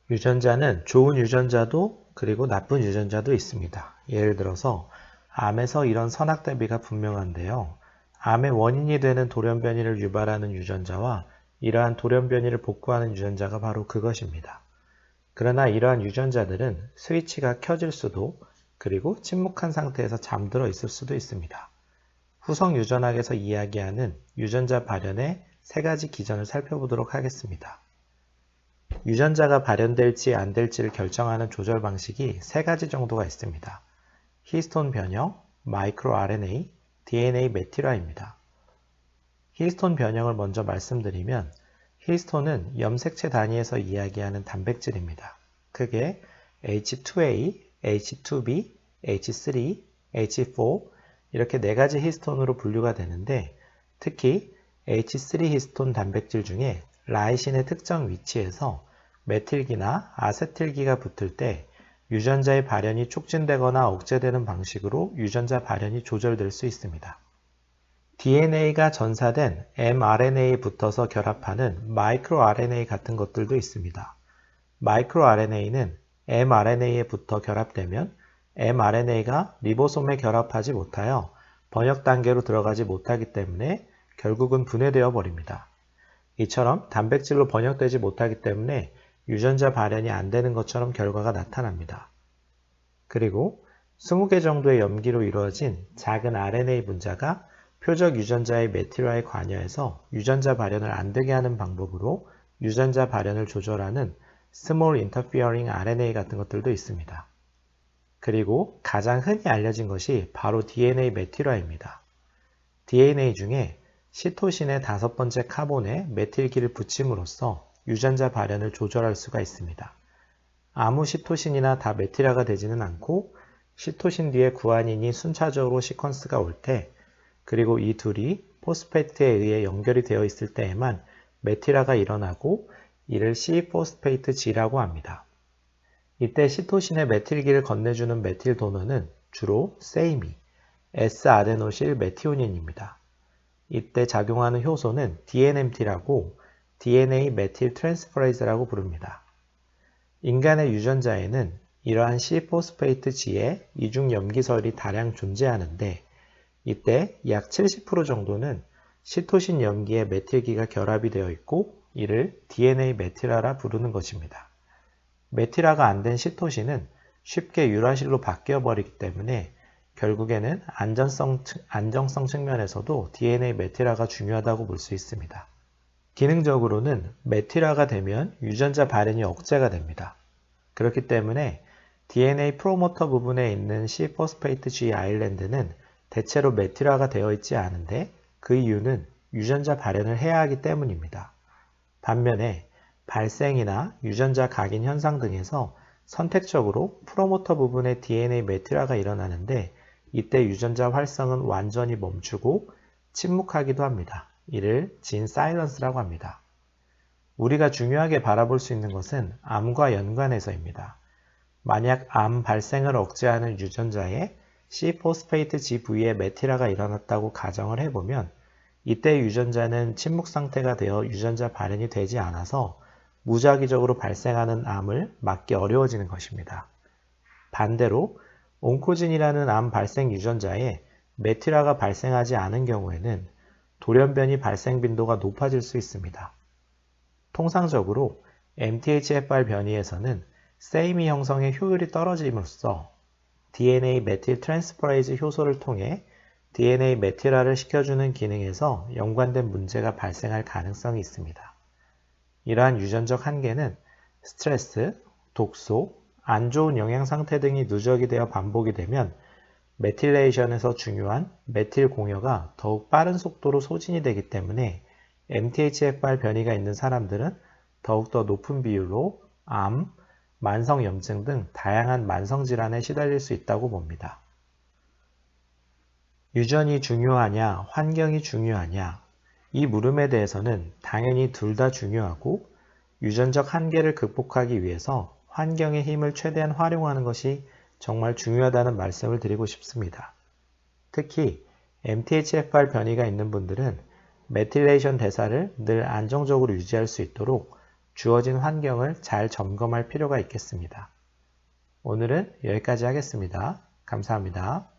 유전자는 좋은 유전자도 그리고 나쁜 유전자도 있습니다. 예를 들어서 암에서 이런 선악 대비가 분명한데요. 암의 원인이 되는 돌연변이를 유발하는 유전자와 이러한 돌연변이를 복구하는 유전자가 바로 그것입니다. 그러나 이러한 유전자들은 스위치가 켜질 수도 그리고 침묵한 상태에서 잠들어 있을 수도 있습니다. 후성 유전학에서 이야기하는 유전자 발현의 세 가지 기전을 살펴보도록 하겠습니다. 유전자가 발현될지 안 될지를 결정하는 조절 방식이 세 가지 정도가 있습니다. 히스톤 변형, 마이크로 RNA, DNA 메티라입니다. 히스톤 변형을 먼저 말씀드리면 히스톤은 염색체 단위에서 이야기하는 단백질입니다. 크게 H2A, H2B, H3, H4 이렇게 네 가지 히스톤으로 분류가 되는데 특히 H3 히스톤 단백질 중에 라이신의 특정 위치에서 메틸기나 아세틸기가 붙을 때 유전자의 발현이 촉진되거나 억제되는 방식으로 유전자 발현이 조절될 수 있습니다. DNA가 전사된 mRNA에 붙어서 결합하는 마이크로 RNA 같은 것들도 있습니다. 마이크로 RNA는 mRNA에 붙어 결합되면 mRNA가 리보솜에 결합하지 못하여 번역 단계로 들어가지 못하기 때문에 결국은 분해되어 버립니다. 이처럼 단백질로 번역되지 못하기 때문에 유전자 발현이 안 되는 것처럼 결과가 나타납니다. 그리고 20개 정도의 염기로 이루어진 작은 RNA 분자가 표적 유전자의 메티라에 관여해서 유전자 발현을 안 되게 하는 방법으로 유전자 발현을 조절하는 Small Interfering RNA 같은 것들도 있습니다. 그리고 가장 흔히 알려진 것이 바로 DNA 메티라입니다. DNA 중에 시토신의 5번째 카본에 메틸기를 붙임으로써 유전자 발현을 조절할 수가 있습니다. 아무 시토신이나 다 메티라가 되지는 않고 시토신 뒤에 구안인이 순차적으로 시퀀스가 올 때 그리고 이 둘이 포스페이트에 의해 연결이 되어 있을 때에만 메티라가 일어나고 이를 C-포스페이트 G라고 합니다. 이때 시토신의 메틸기를 건네주는 메틸 도너는 주로 세이미, S-아데노실 메티오닌입니다. 이때 작용하는 효소는 DNMT라고 DNA 메틸 트랜스퍼레이즈라고 부릅니다. 인간의 유전자에는 이러한 C-포스페이트 G의 이중 염기설이 다량 존재하는데 이때 약 70% 정도는 시토신 염기에 메틸기가 결합이 되어 있고 이를 DNA 메티라라 부르는 것입니다. 메티라가 안 된 시토신은 쉽게 유라실로 바뀌어 버리기 때문에 결국에는 안정성 측면에서도 DNA 메티라가 중요하다고 볼 수 있습니다. 기능적으로는 메티라가 되면 유전자 발현이 억제가 됩니다. 그렇기 때문에 DNA 프로모터 부분에 있는 C-포스페이트 G 아일랜드는 대체로 메티라가 되어 있지 않은데 그 이유는 유전자 발현을 해야 하기 때문입니다. 반면에 발생이나 유전자 각인 현상 등에서 선택적으로 프로모터 부분에 DNA 메티라가 일어나는데 이때 유전자 활성은 완전히 멈추고 침묵하기도 합니다. 이를 진 사일런스라고 합니다. 우리가 중요하게 바라볼 수 있는 것은 암과 연관해서입니다. 만약 암 발생을 억제하는 유전자에 C-포스페이트 G 부위에 메티라가 일어났다고 가정을 해보면 이때 유전자는 침묵 상태가 되어 유전자 발현이 되지 않아서 무작위적으로 발생하는 암을 막기 어려워지는 것입니다. 반대로 온코진이라는 암 발생 유전자에 메티라가 발생하지 않은 경우에는 돌연변이 발생 빈도가 높아질 수 있습니다. 통상적으로 MTHFR 변이에서는 세이미 형성의 효율이 떨어짐으로써 DNA 메틸 트랜스퍼레이즈 효소를 통해 DNA 메티라를 시켜주는 기능에서 연관된 문제가 발생할 가능성이 있습니다. 이러한 유전적 한계는 스트레스, 독소, 안 좋은 영양 상태 등이 누적이 되어 반복이 되면 메틸레이션에서 중요한 메틸 공여가 더욱 빠른 속도로 소진이 되기 때문에 MTHFR 변이가 있는 사람들은 더욱더 높은 비율로 암, 만성염증 등 다양한 만성질환에 시달릴 수 있다고 봅니다. 유전이 중요하냐, 환경이 중요하냐? 이 물음에 대해서는 당연히 둘 다 중요하고 유전적 한계를 극복하기 위해서 환경의 힘을 최대한 활용하는 것이 정말 중요하다는 말씀을 드리고 싶습니다. 특히 MTHFR 변이가 있는 분들은 메틸레이션 대사를 늘 안정적으로 유지할 수 있도록 주어진 환경을 잘 점검할 필요가 있겠습니다. 오늘은 여기까지 하겠습니다. 감사합니다.